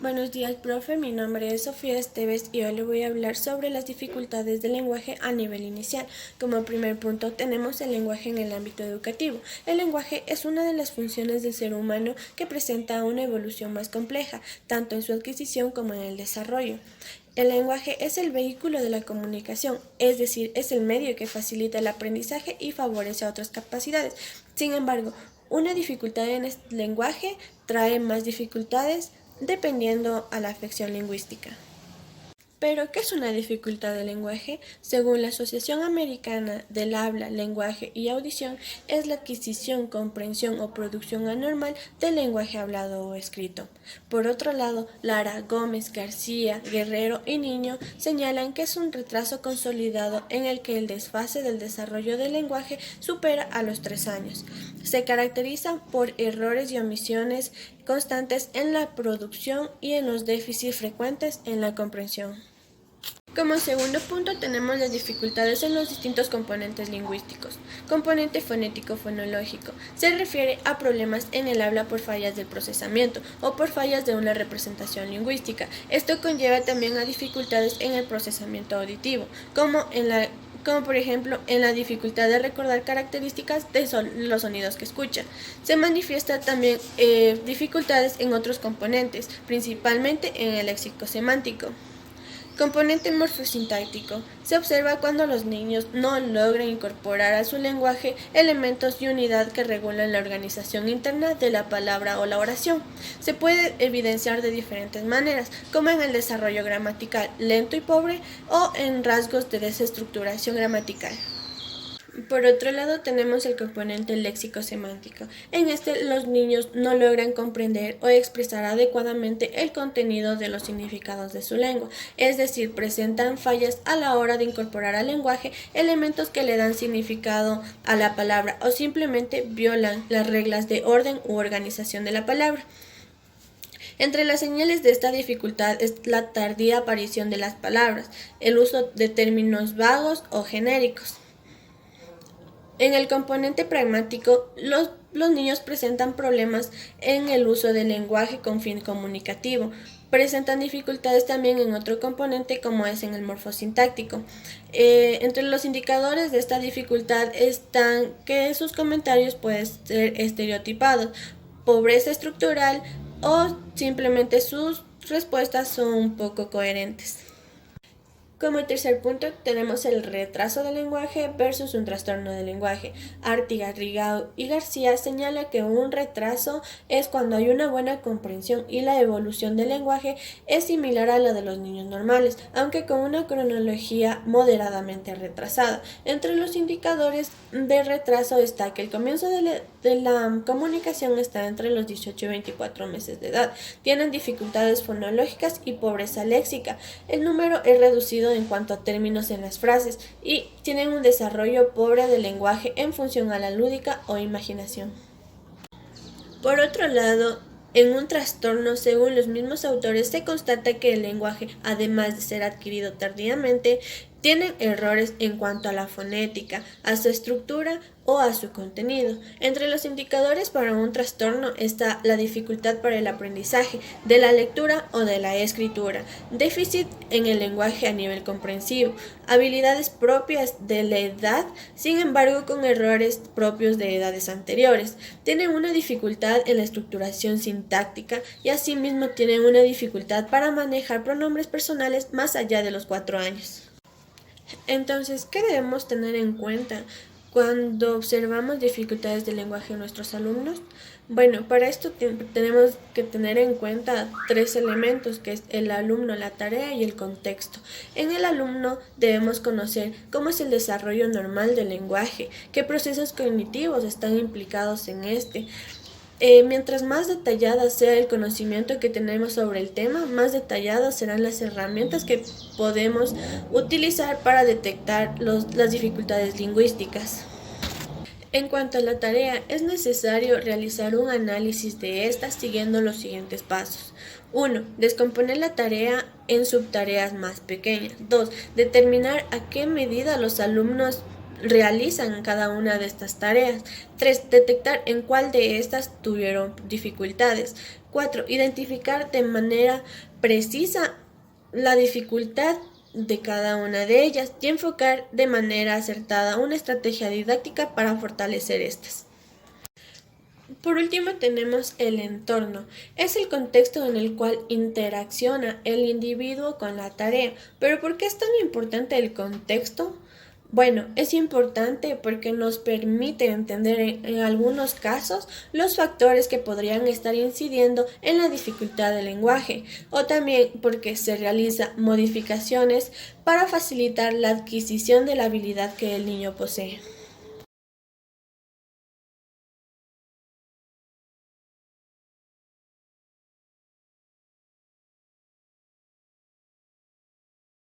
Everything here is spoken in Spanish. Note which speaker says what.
Speaker 1: Buenos días, profe. Mi nombre es Sofía Esteves y hoy le voy a hablar sobre las dificultades del lenguaje a nivel inicial. Como primer punto tenemos el lenguaje en el ámbito educativo. El lenguaje es una de las funciones del ser humano que presenta una evolución más compleja, tanto en su adquisición como en el desarrollo. El lenguaje es el vehículo de la comunicación, es decir, es el medio que facilita el aprendizaje y favorece a otras capacidades. Sin embargo, una dificultad en el lenguaje trae más dificultades dependiendo a la afección lingüística. Pero, ¿qué es una dificultad del lenguaje? Según la Asociación Americana del Habla, Lenguaje y Audición, es la adquisición, comprensión o producción anormal del lenguaje hablado o escrito. Por otro lado, Lara, Gómez, García, Guerrero y Niño señalan que es un retraso consolidado en el que el desfase del desarrollo del lenguaje supera a los 3 años. Se caracteriza por errores y omisiones constantes en la producción y en los déficits frecuentes en la comprensión. Como segundo punto tenemos las dificultades en los distintos componentes lingüísticos. Componente fonético-fonológico. Se refiere a problemas en el habla por fallas del procesamiento o por fallas de una representación lingüística. Esto conlleva también a dificultades en el procesamiento auditivo, como por ejemplo en la dificultad de recordar características de los sonidos que escucha. Se manifiesta también dificultades en otros componentes, principalmente en el léxico semántico. Componente morfosintáctico. Se observa cuando los niños no logran incorporar a su lenguaje elementos y unidad que regulan la organización interna de la palabra o la oración. Se puede evidenciar de diferentes maneras, como en el desarrollo gramatical lento y pobre o en rasgos de desestructuración gramatical. Por otro lado, tenemos el componente léxico-semántico. En este, los niños no logran comprender o expresar adecuadamente el contenido de los significados de su lengua, es decir, presentan fallas a la hora de incorporar al lenguaje elementos que le dan significado a la palabra o simplemente violan las reglas de orden u organización de la palabra. Entre las señales de esta dificultad es la tardía aparición de las palabras, el uso de términos vagos o genéricos. En el componente pragmático, los niños presentan problemas en el uso del lenguaje con fin comunicativo. Presentan dificultades también en otro componente como es en el morfosintáctico. Entre los indicadores de esta dificultad están que sus comentarios pueden ser estereotipados, pobreza estructural o simplemente sus respuestas son poco coherentes. Como tercer punto tenemos el retraso del lenguaje versus un trastorno del lenguaje. Artigas, Rigau y García señala que un retraso es cuando hay una buena comprensión y la evolución del lenguaje es similar a la de los niños normales, aunque con una cronología moderadamente retrasada. Entre los indicadores de retraso está que el comienzo de la comunicación está entre los 18 y 24 meses de edad. Tienen dificultades fonológicas y pobreza léxica. El número es reducido en cuanto a términos en las frases y tienen un desarrollo pobre del lenguaje en función a la lúdica o imaginación. Por otro lado, en un trastorno, según los mismos autores, se constata que el lenguaje, además de ser adquirido tardíamente, tienen errores en cuanto a la fonética, a su estructura o a su contenido. Entre los indicadores para un trastorno está la dificultad para el aprendizaje de la lectura o de la escritura, déficit en el lenguaje a nivel comprensivo, habilidades propias de la edad, sin embargo con errores propios de edades anteriores. Tienen una dificultad en la estructuración sintáctica y asimismo tienen una dificultad para manejar pronombres personales más allá de los 4 años. Entonces, ¿qué debemos tener en cuenta cuando observamos dificultades del lenguaje en nuestros alumnos? Bueno, para esto tenemos que tener en cuenta 3 elementos, que es el alumno, la tarea y el contexto. En el alumno debemos conocer cómo es el desarrollo normal del lenguaje, qué procesos cognitivos están implicados en este. Mientras más detallada sea el conocimiento que tenemos sobre el tema, más detalladas serán las herramientas que podemos utilizar para detectar las dificultades lingüísticas. En cuanto a la tarea, es necesario realizar un análisis de esta siguiendo los siguientes pasos. 1. Descomponer la tarea en subtareas más pequeñas. 2. Determinar a qué medida los alumnos realizan cada una de estas tareas. 3. Detectar en cuál de estas tuvieron dificultades. 4. Identificar de manera precisa la dificultad de cada una de ellas y enfocar de manera acertada una estrategia didáctica para fortalecer estas. Por último tenemos el entorno. Es el contexto en el cual interacciona el individuo con la tarea. ¿Pero por qué es tan importante el contexto? Bueno, es importante porque nos permite entender en algunos casos los factores que podrían estar incidiendo en la dificultad del lenguaje, o también porque se realizan modificaciones para facilitar la adquisición de la habilidad que el niño posee.